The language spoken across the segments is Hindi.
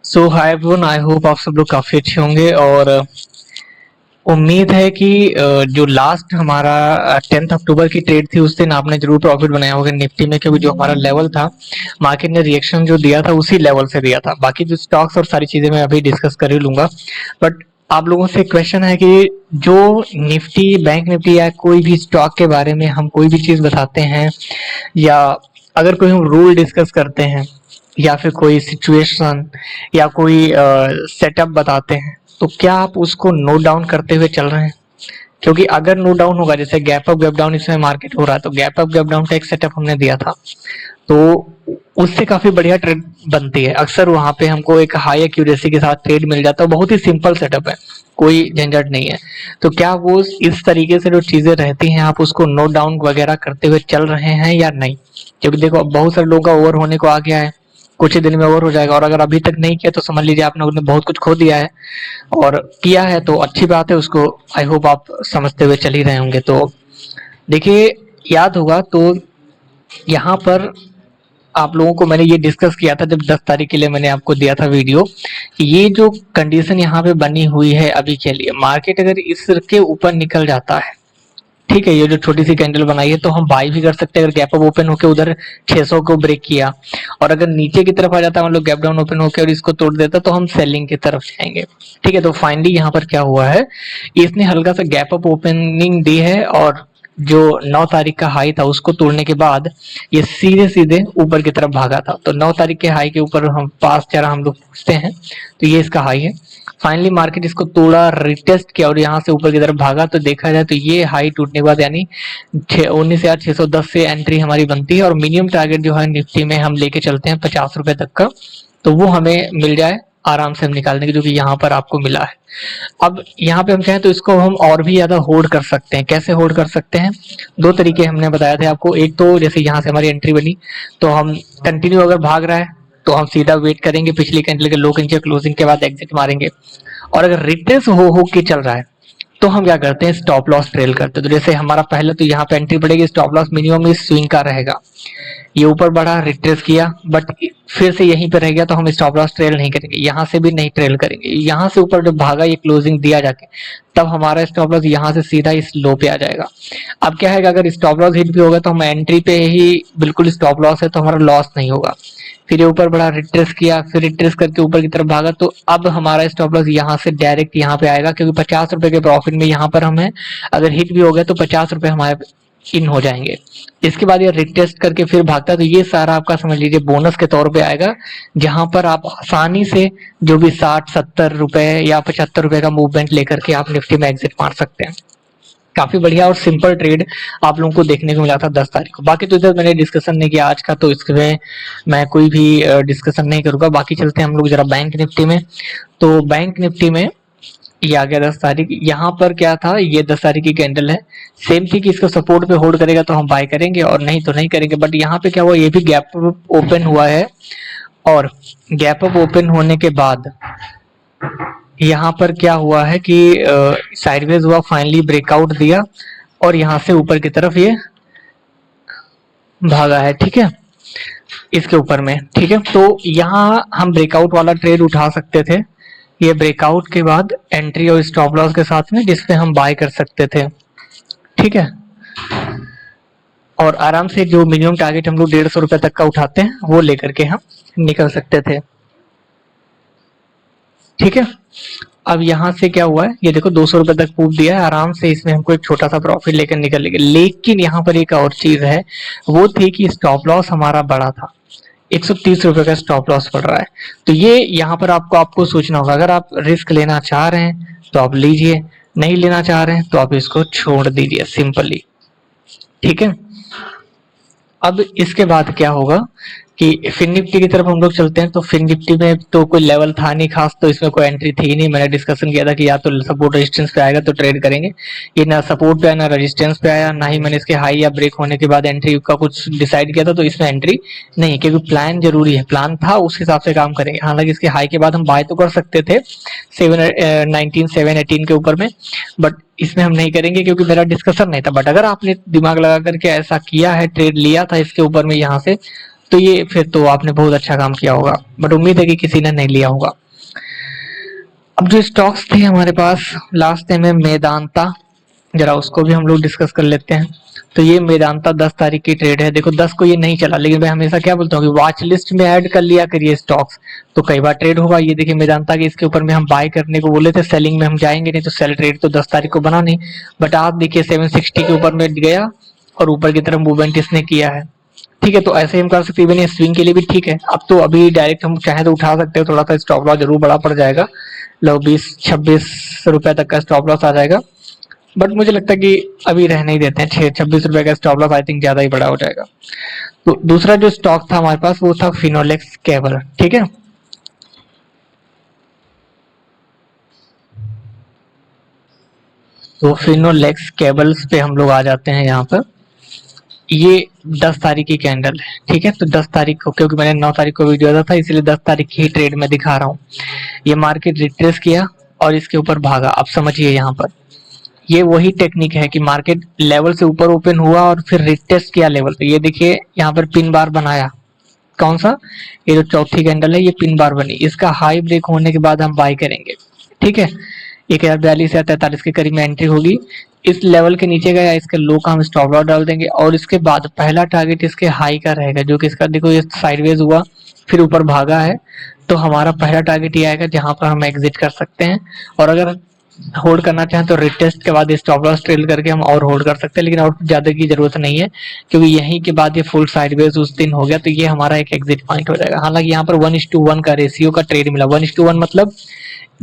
So hi everyone, I hope आप सब लोग काफ़ी अच्छे होंगे और उम्मीद है कि जो लास्ट हमारा 10 अक्टूबर की ट्रेड थी उस दिन आपने जरूर प्रॉफिट बनाया होगा निफ्टी में, क्योंकि जो हमारा लेवल था मार्केट ने रिएक्शन जो दिया था उसी लेवल से दिया था। बाकी जो स्टॉक्स और सारी चीज़ें मैं अभी डिस्कस कर ही लूँगा, बट आप लोगों से क्वेश्चन है कि जो निफ्टी, बैंक निफ्टी या कोई भी स्टॉक के बारे में हम कोई भी चीज़ बताते हैं या अगर कोई हम रूल डिस्कस करते हैं या फिर कोई सिचुएशन या कोई सेटअप बताते हैं, तो क्या आप उसको नोट डाउन करते हुए चल रहे हैं? क्योंकि अगर नोट डाउन होगा, जैसे गैप अप गैप डाउन इसमें मार्केट हो रहा है, तो गैप अप गैप डाउन का एक सेटअप हमने दिया था, तो उससे काफी बढ़िया ट्रेड बनती है। अक्सर वहां पे हमको एक हाई एक्यूरेसी के साथ ट्रेड मिल जाता है। बहुत ही सिंपल सेटअप है, कोई झंझट नहीं है। तो क्या वो इस तरीके से जो चीजें रहती हैं आप उसको नोट डाउन वगैरह करते हुए चल रहे हैं या नहीं? क्योंकि देखो अब बहुत सारे लोगों का ओवर होने को आ गया है, कुछ ही दिन में ओवर हो जाएगा, और अगर अभी तक नहीं किया तो समझ लीजिए आपने उसने बहुत कुछ खो दिया है। और किया है तो अच्छी बात है, उसको आई होप आप समझते हुए चल ही रहे होंगे। तो देखिए, याद होगा तो यहाँ पर आप लोगों को मैंने ये डिस्कस किया था जब 10 तारीख के लिए मैंने आपको दिया था वीडियो, कि ये जो कंडीशन यहाँ पे बनी हुई है अभी के लिए, मार्केट अगर इसके ऊपर निकल जाता है, ठीक है, ये जो छोटी सी कैंडल बनाई है, तो हम बाई भी कर सकते हैं अगर गैप अप ओपन होकर उधर 600 को ब्रेक किया। और अगर नीचे की तरफ आ जाता है, मतलब गैप डाउन ओपन होकर और इसको तोड़ देता, तो हम सेलिंग की तरफ जाएंगे। ठीक है, तो फाइनली यहाँ पर क्या हुआ है, इसने हल्का सा गैप अप ओपनिंग दी है और जो 9 तारीख का हाई था उसको तोड़ने के बाद ये सीधे सीधे ऊपर की तरफ भागा था। तो 9 तारीख के हाई के ऊपर हम पास जरा हम लोग पूछते हैं, तो ये इसका हाई है। फाइनली मार्केट इसको तोड़ा, रिटेस्ट किया और यहाँ से ऊपर की तरफ भागा। तो देखा जाए तो ये हाई टूटने के बाद यानी 19,610 से एंट्री हमारी बनती है, और मिनिमम टारगेट जो है निफ्टी में हम लेके चलते हैं 50 रुपए तक का, तो वो हमें मिल जाए आराम से हम निकालने की, जो कि यहाँ पर आपको मिला है। अब यहाँ पे हम चाहें तो इसको हम और भी ज्यादा होल्ड कर सकते हैं। कैसे होल्ड कर सकते हैं? दो तरीके हमने बताया थे आपको। एक तो जैसे यहाँ से हमारी एंट्री बनी, तो हम कंटिन्यू अगर भाग रहा है तो हम सीधा वेट करेंगे, पिछली कैंडल के लो के नीचे क्लोजिंग के बाद एग्जिट मारेंगे। और अगर रिट्रेस हो के चल रहा है तो हम क्या करते हैं, स्टॉप लॉस ट्रेल करते हैं। तो जैसे हमारा पहले तो यहाँ पे एंट्री पड़ेगी, स्टॉप लॉस मिनिमम इस स्विंग का रहेगा, ये ऊपर बढ़ा, रिट्रेस किया, बट फिर से यहीं पे रह गया, तो हम स्टॉप लॉस ट्रेल नहीं करेंगे, यहाँ से भी नहीं ट्रेल करेंगे। यहाँ से ऊपर जब भागा, ये क्लोजिंग दिया जाके, तब हमारा स्टॉप लॉस यहाँ से सीधा इस लो पे आ जाएगा। अब क्या है कि अगर स्टॉप लॉस हिट भी होगा तो हम एंट्री पे ही बिल्कुल स्टॉप लॉस है, तो हमारा लॉस नहीं होगा। फिर ये ऊपर बढ़ा, रिट्रेस किया, फिर रिट्रेस करके ऊपर की तरफ भागा, तो अब हमारा स्टॉप लॉस यहाँ से डायरेक्ट यहाँ पे आएगा, क्योंकि 50 रुपए के प्रॉफिट में यहाँ पर हमें अगर हिट भी हो गया तो 50 रुपए हमारे इन हो जाएंगे। इसके बाद ये रिटेस्ट करके फिर भागता है, तो ये सारा आपका समझ लीजिए बोनस के तौर पे आएगा, जहां पर आप आसानी से जो भी 60-70 रुपए या 75 रुपए का मूवमेंट लेकर के आप निफ्टी में एग्जिट मार सकते हैं। काफी बढ़िया और सिंपल ट्रेड आप लोगों को देखने को मिला था 10 तारीख को। बाकी तो इधर मैंने डिस्कशन नहीं किया आज का, तो इसमें मैं कोई भी डिस्कशन नहीं करूंगा। बाकी चलते हैं हम लोग जरा बैंक निफ्टी में। तो बैंक निफ्टी में ये आ गया 10 तारीख। यहाँ पर क्या था, ये 10 तारीख की कैंडल है, सेम थी कि इसको सपोर्ट पे होल्ड करेगा तो हम बाय करेंगे और नहीं तो नहीं करेंगे। बट यहाँ पे क्या हुआ, ये भी गैप ओपन हुआ है, और गैप अप ओपन होने के बाद यहाँ पर क्या हुआ है कि साइडवेज हुआ, फाइनली ब्रेकआउट दिया और यहाँ से ऊपर की तरफ ये भागा है। ठीक है, इसके ऊपर में। ठीक है, तो यहाँ हम ब्रेकआउट वाला ट्रेड उठा सकते थे, ये ब्रेकआउट के बाद एंट्री और स्टॉप लॉस के साथ में, जिसपे हम बाय कर सकते थे। ठीक है, और आराम से जो मिनिमम टारगेट हम लोग 150 रुपए तक का उठाते हैं वो लेकर के हम निकल सकते थे। ठीक है, अब यहाँ से क्या हुआ है, ये देखो 200 रुपए तक पूछ दिया है, आराम से इसमें हमको एक छोटा सा प्रॉफिट लेकर निकल लेंगे। लेकिन यहाँ पर एक और चीज है, वो थी कि स्टॉप लॉस हमारा बड़ा था, 130 रुपए का स्टॉप लॉस पड़ रहा है। तो ये यहाँ पर आपको सोचना होगा, अगर आप रिस्क लेना चाह रहे हैं तो आप लीजिए, नहीं लेना चाह रहे हैं तो आप इसको छोड़ दीजिए, सिंपली। ठीक है, अब इसके बाद क्या होगा कि फिन निफ्टी की तरफ हम लोग चलते हैं। तो फिन निफ्टी में तो कोई लेवल था नहीं खास, तो इसमें कोई एंट्री थी नहीं। मैंने डिस्कशन किया था कि या तो सपोर्ट रेजिस्टेंस पे आएगा तो ट्रेड करेंगे, ये ना सपोर्ट पे आया ना रेजिस्टेंस पे आया, ना ही मैंने इसके हाई या ब्रेक होने के बाद एंट्री का कुछ डिसाइड किया था, तो इसमें एंट्री नहीं, क्योंकि प्लान जरूरी है, प्लान था उस हिसाब से काम करेंगे। हालांकि इसके हाई के बाद हम बाय तो कर सकते थे 718 के ऊपर में, बट इसमें हम नहीं करेंगे क्योंकि मेरा डिस्कशन नहीं था। बट अगर आपने दिमाग लगा करके ऐसा किया है, ट्रेड लिया था इसके ऊपर में यहाँ से, तो ये फिर तो आपने बहुत अच्छा काम किया होगा, बट उम्मीद है कि किसी ने नहीं लिया होगा। अब जो स्टॉक्स थे हमारे पास लास्ट टाइम में मेदांता, जरा उसको भी हम लोग डिस्कस कर लेते हैं। तो ये मेदांता 10 तारीख की ट्रेड है। देखो 10 को ये नहीं चला, लेकिन मैं हमेशा क्या बोलता हूँ कि वॉच लिस्ट में ऐड कर लिया करिए स्टॉक्स, तो कई बार ट्रेड होगा। ये देखिए मेदांता की इसके ऊपर में हम बाय करने को बोले थे, सेलिंग में हम जाएंगे नहीं, तो सेल ट्रेड तो 10 तारीख को बना नहीं, बट आप देखिए 760 के ऊपर में गया और ऊपर की तरफ मूवमेंट इसने किया है। ठीक है, तो ऐसे हम कर सकते हैं, इवन ये स्विंग के लिए भी ठीक है। अब तो अभी डायरेक्ट हम चाहे तो उठा सकते हैं, थोड़ा सा स्टॉप लॉस जरूर बड़ा पड़ जाएगा, लगभग 20-26 रुपए तक का स्टॉप लॉस आ जाएगा, बट मुझे लगता है कि अभी रहने ही देते हैं। 26 रुपए का स्टॉप लॉस आई थिंक ज्यादा ही बड़ा हो जाएगा। तो दूसरा जो स्टॉक था हमारे पास वो था फिनोलेक्स केबल। ठीक है, तो फिनोलेक्स केबल्स पे हम लोग आ जाते हैं यहाँ पर। ये 10 तारीख की कैंडल है। ठीक है, तो 10 तारीख को, क्योंकि मैंने 9 तारीख को वीडियो दिया था इसलिए 10 तारीख की ही ट्रेड में दिखा रहा हूँ। ये मार्केट रिट्रेस किया और इसके ऊपर भागा। अब समझिए यहाँ पर ये वही टेक्निक है कि मार्केट लेवल से ऊपर ओपन हुआ और फिर रिटेस्ट किया लेवल पे। ये देखिए यहाँ पर पिन बार बनाया, कौन सा, ये जो चौथी कैंडल है ये पिन बार बनी, इसका हाई ब्रेक होने के बाद हम बाय करेंगे। ठीक है, 1042 या 43 के करीब में एंट्री होगी, इस लेवल के नीचे गया, इसके लो का हम स्टॉप लॉस डाल देंगे और इसके बाद पहला टारगेट इसके हाई का रहेगा, जो कि इसका देखो ये साइडवेज हुआ फिर ऊपर भागा है, तो हमारा पहला टारगेट ये आएगा जहां पर हम एग्जिट कर सकते हैं। और अगर होल्ड करना चाहें तो रिटेस्ट के बाद स्टॉप लॉस ट्रेल करके हम और होल्ड कर सकते हैं, लेकिन और ज्यादा की जरूरत नहीं है, क्योंकि यहीं के बाद ये फुल साइडवेज उस दिन हो गया, तो ये हमारा एक एग्जिट पॉइंट हो जाएगा। हालांकि यहाँ पर 1:1 का रेशियो का ट्रेड मिला। 1:1 मतलब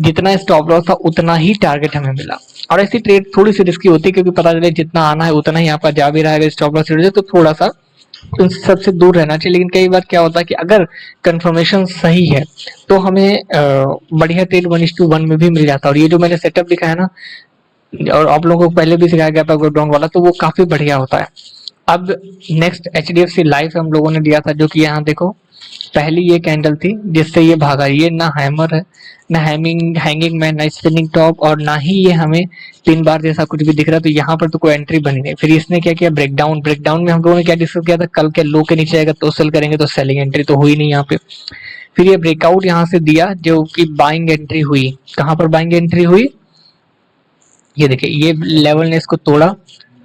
जितना स्टॉप लॉस था उतना ही टारगेट हमें मिला। और ऐसी ट्रेड थोड़ी सी रिस्की होती है, क्योंकि पता चले जितना आना है उतना ही यहाँ पर जा भी रहा है, स्टॉप लॉस ट्रेड, तो थोड़ा सा इन सबसे दूर रहना चाहिए। लेकिन कई बार क्या होता है कि अगर कंफर्मेशन सही है तो हमें बढ़िया ट्रेड 1:1 में भी मिल जाता है। और ये जो मैंने सेटअप लिखा है ना, और आप लोगों को पहले भी सिखाया गया था गोडाउन वाला, तो वो काफी बढ़िया होता है। अब नेक्स्ट HDFC लाइफ हम लोगों ने दिया था, जो कि यहाँ देखो पहली ये कैंडल थी जिससे ये भागा। ये ना हैमर है, ना हैंगिंग मैन, ना स्पिनिंग टॉप, और ना ही ये हमें 3 बार जैसा कुछ भी दिख रहा है, तो यहाँ पर तो कोई एंट्री बनी नहीं। फिर इसने क्या किया, ब्रेकडाउन में हम लोगों ने क्या डिस्कस किया था, कल के लो के नीचे आएगा तो सेल करेंगे, तो सेलिंग एंट्री तो हुई नहीं यहाँ पे। फिर ये ब्रेकआउट यहाँ से दिया जो कि बाइंग एंट्री हुई। कहाँ पर बाइंग एंट्री हुई, ये देखिए ये लेवल ने इसको तोड़ा।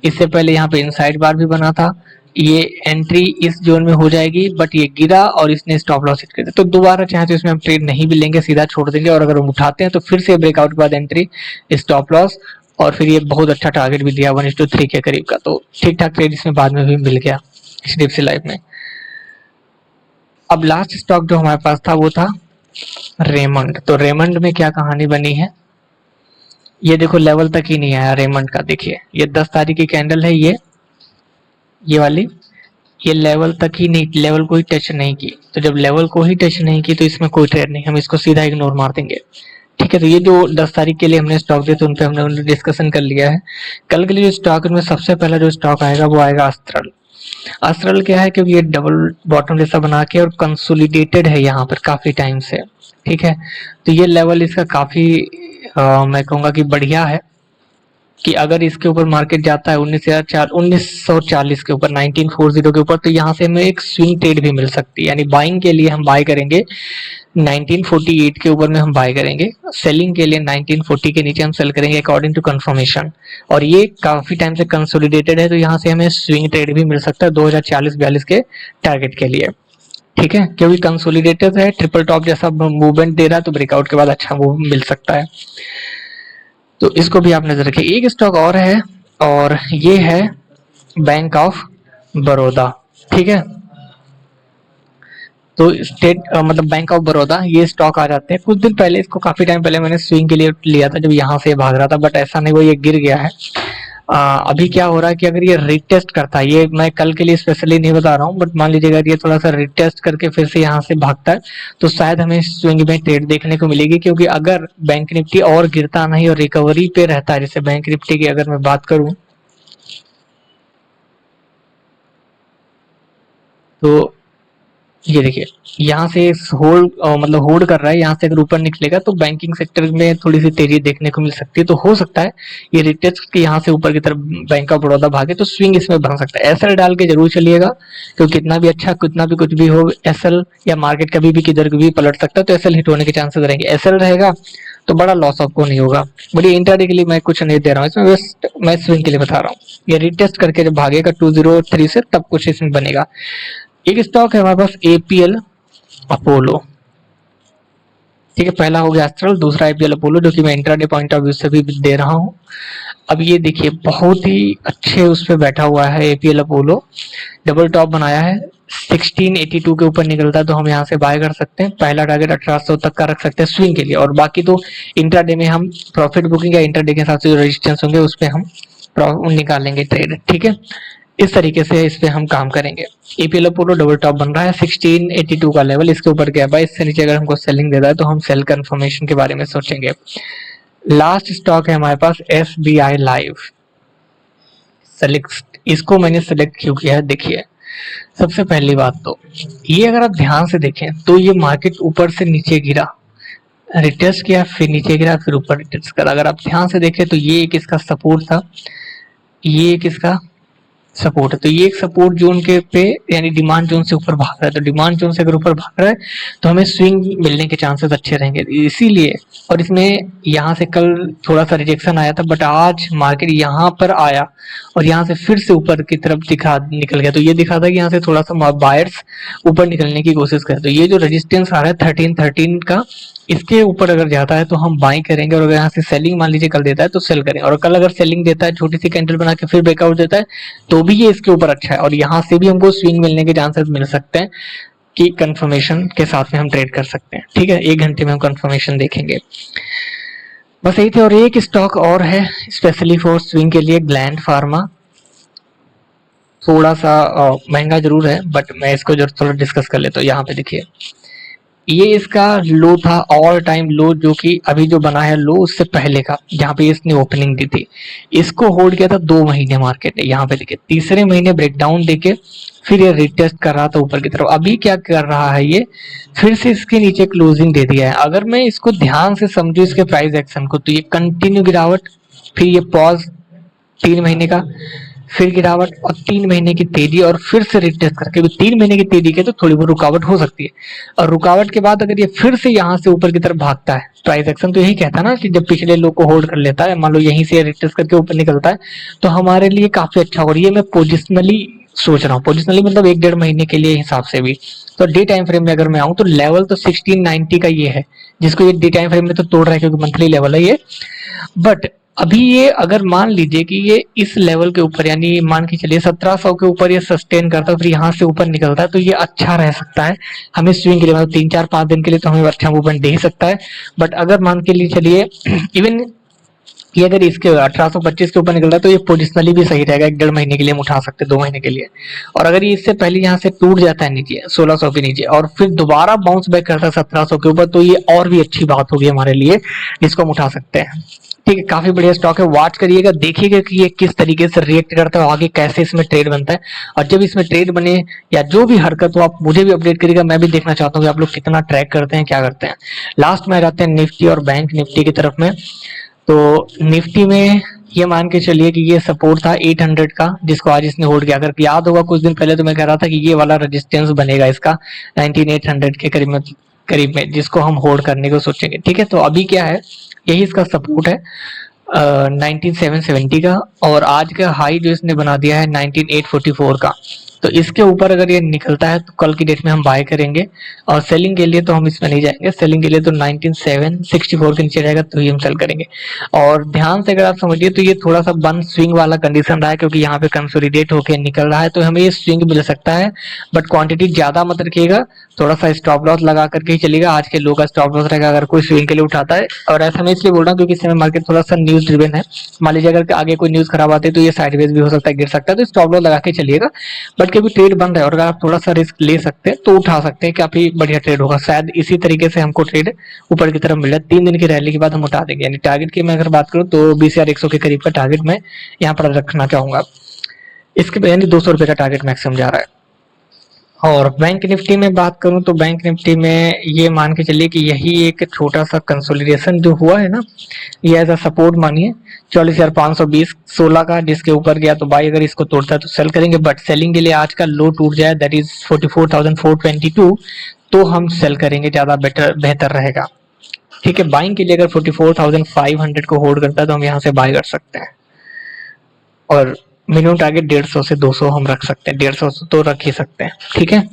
इससे पहले यहाँ पे इनसाइड बार भी बना था, ये एंट्री इस जोन में हो जाएगी, बट ये गिरा और इसने स्टॉप लॉस हिट कर दिया। तो दोबारा चाहे तो इसमें हम ट्रेड नहीं भी लेंगे, सीधा छोड़ देंगे, और अगर हम उठाते हैं तो फिर से ब्रेकआउट के बाद एंट्री, स्टॉप लॉस, और फिर ये बहुत अच्छा टारगेट भी दिया 1:3 के करीब का। तो ठीक ठाक ट्रेड इसमें बाद में भी मिल गया HDFC लाइफ में। अब लास्ट स्टॉक जो हमारे पास था वो था रेमंड। तो रेमंड में क्या कहानी बनी है, ये देखो लेवल तक ही नहीं आया रेमंड का। देखिए ये 10 तारीख की कैंडल है, ये वाली, ये लेवल तक ही नहीं, लेवल को ही टच नहीं की। तो जब लेवल को ही टच नहीं की तो इसमें कोई ट्रेड नहीं, हम इसको सीधा इग्नोर मार देंगे। ठीक है, तो ये जो 10 तारीख के लिए हमने स्टॉक दिए थे उन पे हमने डिस्कशन कर लिया है। कल के लिए जो स्टॉक में सबसे पहला जो स्टॉक आएगा वो आएगा अस्त्रल। अस्त्रल क्या है, क्योंकि ये डबल बॉटम जैसा बना के और कंसोलिडेटेड है यहाँ पर काफी टाइम से। ठीक है, तो ये लेवल इसका काफी मैं कहूंगा कि बढ़िया है, कि अगर इसके ऊपर मार्केट जाता है 1940 के ऊपर, 1940 के ऊपर, तो यहाँ से हमें एक स्विंग ट्रेड भी मिल सकती है। यानी बाइंग के लिए हम बाय करेंगे 1948 के ऊपर में हम बाय करेंगे, सेलिंग के लिए 1940 के नीचे हम सेल करेंगे अकॉर्डिंग टू कंफर्मेशन। और ये काफी टाइम से कंसोलिडेटेड है, तो यहाँ से हमें स्विंग ट्रेड भी मिल सकता है 2040-42 के टारगेट के लिए। ठीक है, क्योंकि कंसोलिडेटेड है, ट्रिपल टॉप जैसा मूवमेंट दे रहा है, तो ब्रेकआउट के बाद अच्छा मूव मिल सकता है। तो इसको भी आप नजर रखिए। एक स्टॉक और है, और ये है बैंक ऑफ बड़ौदा। ठीक है, तो मतलब बैंक ऑफ बड़ौदा, ये स्टॉक आ जाते हैं कुछ दिन पहले। इसको काफी टाइम पहले मैंने स्विंग के लिए लिया था, जब यहाँ से भाग रहा था, बट ऐसा नहीं हुआ, ये गिर गया है। अभी क्या हो रहा है कि अगर ये रिटेस्ट करता है, ये मैं कल के लिए स्पेशली नहीं बता रहा हूँ, बट मान लीजिए अगर ये थोड़ा सा रिटेस्ट करके फिर से यहाँ से भागता है, तो शायद हमें स्विंग में ट्रेड देखने को मिलेगी। क्योंकि अगर बैंक निफ्टी और गिरता नहीं और रिकवरी पे रहता है, जैसे बैंक निफ्टी की अगर मैं बात करूं, तो ये देखिए यहाँ से होल्ड मतलब होल्ड कर रहा है, यहाँ से अगर ऊपर निकलेगा तो बैंकिंग सेक्टर में थोड़ी सी तेजी देखने को मिल सकती है। तो हो सकता है ये रिटेस्ट के यहाँ से ऊपर की तरफ बैंक ऑफ बड़ौदा भागे तो स्विंग इसमें बन सकता है। एसएल डाल के जरूर चलिएगा, क्योंकि कितना भी अच्छा कितना भी कुछ भी हो, एसएल या मार्केट कभी भी किधर भी पलट सकता है, तो एसएल हिट होने के चांसेस रहेंगे। एसएल रहेगा तो बड़ा लॉस आपको नहीं होगा। बड़ी इंट्राडे के लिए मैं कुछ नहीं दे रहा हूँ इसमें, बस मैं स्विंग के लिए बता रहा हूँ। ये रिटेस्ट करके जब भागेगा 203 से तब कुछ इसमें बनेगा। एक स्टॉक है हमारे पास एपीएल अपोलो, ठीक है, पहला हो गया एस्ट्रल, दूसरा एपीएल अपोलो, जो कि मैं इंट्राडे पॉइंट ऑफ व्यू से भी दे रहा हूँ। अब ये देखिए बहुत ही अच्छे उस पे बैठा हुआ है एपीएल अपोलो, डबल टॉप बनाया है, 1682 के ऊपर निकलता है तो हम यहाँ से बाय कर सकते हैं। पहला टारगेट 1800 तक का रख सकते हैं स्विंग के लिए, और बाकी तो इंट्राडे में हम प्रॉफिट बुकिंग या इंट्राडे के हिसाब से जो रजिस्टेंस होंगे उस पर हम निकालेंगे ट्रेड, ठीक है। इस तरीके से इस पे हम काम करेंगे। एपीएल अपोलो डबल टॉप बन रहा है 1682 का लेवल, इसके ऊपर गया बाय, इससे नीचे अगर हमको सेलिंग देता है तो हम सेल कंफर्मेशन के बारे में सोचेंगे। लास्ट स्टॉक है हमारे पास एसबीआई लाइव। सेलेक्ट, इसको मैंने सेलेक्ट क्यों किया है, देखिए सबसे पहली बात तो ये अगर आप ध्यान से देखें तो ये मार्केट ऊपर से नीचे गिरा, रिटेस्ट किया, फिर नीचे गिरा, फिर ऊपर रिटेस्ट करा। अगर आप ध्यान से देखें तो ये एक इसका सपोर्ट था, ये एक इसका सपोर्ट है, तो ये एक सपोर्ट जोन के पे यानी डिमांड जोन से ऊपर भाग रहा है। तो डिमांड जोन से अगर ऊपर भाग रहा है तो हमें स्विंग मिलने के चांसेस अच्छे रहेंगे इसीलिए। और इसमें यहाँ से कल थोड़ा सा रिजेक्शन आया था, बट आज मार्केट यहाँ पर आया और यहाँ से फिर से ऊपर की तरफ निकल गया। तो ये दिखा था कि यहाँ से थोड़ा सा बायर्स ऊपर निकलने की कोशिश करें। तो ये जो रेजिस्टेंस आ रहा है 1313 का, इसके ऊपर अगर जाता है तो हम बाइंग करेंगे, और अगर यहाँ से सेलिंग मान लीजिए कल देता है तो सेल करेंगे, और कल अगर सेलिंग देता है छोटी सी कैंडल बना के फिर ब्रेकआउट देता है तो भी ये इसके ऊपर अच्छा है, और यहाँ से भी हमको स्विंग मिलने के चांसेस मिल सकते हैं कि कंफर्मेशन के साथ में हम ट्रेड कर सकते हैं, ठीक है। 1 घंटे में हम कंफर्मेशन देखेंगे, बस यही थे। और एक स्टॉक और है स्पेशली फॉर स्विंग के लिए, ग्लैंड फार्मा। थोड़ा सा महंगा जरूर है, बट मैं इसको जो थोड़ा डिस्कस कर लेता हूँ। यहाँ पे देखिए ये इसका लो था, ऑल टाइम लो, जो कि अभी जो बना है लो उससे पहले का, जहाँ पे इसने ओपनिंग दी थी। इसको होल्ड किया था 2 महीने मार्केट ने, यहाँ पे देखिए तीसरे महीने ब्रेकडाउन देके फिर ये रिटेस्ट कर रहा था ऊपर की तरफ। अभी क्या कर रहा है, ये फिर से इसके नीचे क्लोजिंग दे दिया है। अगर मैं इसको ध्यान से समझू इसके प्राइस एक्शन को, तो ये कंटिन्यू गिरावट, फिर ये पॉज 3 महीने का, फिर गिरावट और 3 महीने की तेजी, और फिर से रिटेस्ट करके 3 महीने की तेजी के तो थोड़ी बहुत रुकावट हो सकती है। और रुकावट के बाद अगर ये फिर से यहाँ से ऊपर की तरफ भागता है, प्राइस एक्शन तो यही कहता है ना कि जब पिछले लो को होल्ड कर लेता है, मान लो यहीं से रिटेस्ट करके ऊपर निकलता है तो हमारे लिए काफी अच्छा। और ये मैं पोजिशनली सोच रहा हूँ, पोजिशनली मतलब 1-1.5 महीने के लिए हिसाब से भी। तो डे टाइम फ्रेम में अगर मैं आऊँ तो लेवल तो 1690 का ये है, जिसको ये डे टाइम फ्रेम में तो तोड़ रहा है क्योंकि मंथली लेवल है ये। बट अभी ये अगर मान लीजिए कि ये इस लेवल के ऊपर यानी मान के चलिए 1700 के ऊपर ये सस्टेन करता है, फिर यहाँ से ऊपर निकलता है, तो ये अच्छा रह सकता है हमें स्विंग के लिए, मतलब 3-4-5 दिन के लिए तो हमें अच्छा मूवमेंट दे ही सकता है। बट अगर मान के लिए चलिए इवन ये अगर इसके 1825 के ऊपर निकलता है तो ये पोजिशनली भी सही रहेगा, 1-1.5 महीने के लिए हम उठा सकते हैं, 2 महीने के लिए। और अगर ये इससे पहले यहाँ से टूट जाता है नीचे 1600 के नीचे और फिर दोबारा बाउंस बैक करता है 1700 के ऊपर, तो ये और भी अच्छी बात होगी हमारे लिए, जिसको हम उठा सकते हैं, ठीक है। काफी बढ़िया स्टॉक है, वॉच करिएगा, देखिएगा कि ये किस तरीके से रिएक्ट करता है, आगे कैसे इसमें ट्रेड बनता है। और जब इसमें ट्रेड बने या जो भी हरकत हो, आप मुझे भी अपडेट करिएगा, मैं भी देखना चाहता हूँ कि आप लोग कितना ट्रैक करते हैं, क्या करते हैं। लास्ट में रहते हैं निफ्टी और बैंक निफ्टी की तरफ में। तो निफ्टी में ये मान के चलिए कि ये सपोर्ट था 800 का, जिसको आज इसने होल्ड किया। अगर याद होगा कुछ दिन पहले तो मैं कह रहा था कि ये वाला रेजिस्टेंस बनेगा इसका 19800 के करीब में, जिसको हम होल्ड करने को सोचेंगे, ठीक है। तो अभी क्या है, यही इसका सपोर्ट है 19770 का, और आज का हाई जो इसने बना दिया है 19844 का। तो इसके ऊपर अगर ये निकलता है तो कल की डेट में हम बाय करेंगे, और सेलिंग के लिए तो हम इसमें नहीं जाएंगे, सेलिंग के लिए तो 19764 के नीचे रहेगा तो ही हम सेल करेंगे। और ध्यान से अगर आप समझिए तो ये थोड़ा सा बन स्विंग वाला कंडीशन रहा है, क्योंकि यहाँ पे कंसोलिडेट होकर निकल रहा है, तो हमें ये स्विंग मिल सकता है। बट क्वांटिटी ज्यादा मत रखिएगा, थोड़ा सा स्टॉप लॉस लगा करके ही चलिएगा। आज के लो का स्टॉप लॉस रहेगा अगर कोई स्विंग के लिए उठाता है। और ऐसा मैं इसलिए बोल रहा हूँ क्योंकि इस समय मार्केट थोड़ा सा न्यूज ड्रिवन है, मान लीजिए अगर आगे कोई न्यूज खराब आती है तो ये साइडवेज भी हो सकता है, गिर सकता है, तो स्टॉप लॉस लगा के चलिएगा। बट कभी ट्रेड बन रहा है और अगर आप थोड़ा सा रिस्क ले सकते हैं तो उठा सकते हैं, काफी बढ़िया ट्रेड होगा। शायद इसी तरीके से हमको ट्रेड ऊपर की तरफ मिला, 3 दिन की रैली के बाद हम उठा देंगे। यानी टारगेट की मैं अगर बात करूँ तो 20,100 के करीब का टारगेट मैं यहाँ पर रखना चाहूंगा, इसके यानी 200 रुपए का टारगेट मैक्सिमम जा रहा है। और बैंक निफ्टी में बात करूं तो बैंक निफ्टी में ये मान के चलिए कि यही एक छोटा सा कंसोलिडेशन जो हुआ है ना, ये एज अ सपोर्ट मानिए 44,520 16 का, जिसके ऊपर गया तो बाई, अगर इसको तोड़ता है तो सेल करेंगे, बट सेलिंग के लिए आज का लो टूट जाए दैट इज 44,422 तो हम सेल करेंगे, ज्यादा बेहतर रहेगा। ठीक है, बाइंग के लिए अगर 44,500 को होल्ड करता है तो हम यहाँ से बाय कर सकते हैं, और मिनिमम टारगेट 150 से 200 हम रख सकते हैं, 150 तो रख ही सकते हैं। ठीक है,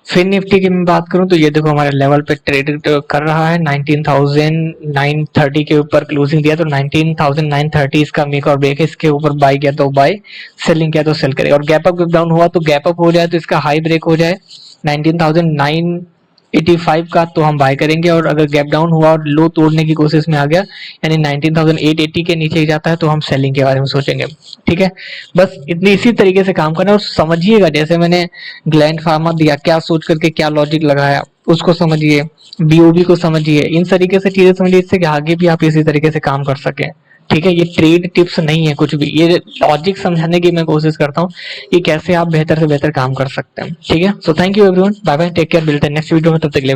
फिर निफ्टी की मैं बात करूं तो ये देखो हमारे लेवल पे ट्रेड कर रहा है, 19,930 के ऊपर क्लोजिंग दिया तो 19,930 इसका मेक और ब्रेक है, इसके ऊपर बाय किया तो बाय, सेलिंग किया तो सेल करेगा, और गैप अप डाउन हुआ तो गैप अप हो जाए तो इसका हाई ब्रेक हो जाए 19,985 का तो हम बाय करेंगे, और अगर गैप डाउन हुआ और लो तोड़ने की कोशिश में आ गया यानी 19,880 के नीचे जाता है तो हम सेलिंग के बारे में सोचेंगे। ठीक है, बस इतनी इसी तरीके से काम करना है, और समझिएगा जैसे मैंने ग्लैंड फार्मा दिया, क्या सोच करके क्या लॉजिक लगाया उसको समझिए, बीओबी को समझिए, इन तरीके से चीजें समझिए, इससे कि आगे भी आप इसी तरीके से काम कर सकें। ठीक है, ये ट्रेड टिप्स नहीं है कुछ भी, ये लॉजिक समझाने की मैं कोशिश करता हूँ कि कैसे आप बेहतर से बेहतर काम कर सकते हैं। ठीक है, so thank you everyone, bye bye, take care, मिलते हैं नेक्स्ट वीडियो में, तब तक के लिए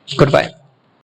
गुड बाय।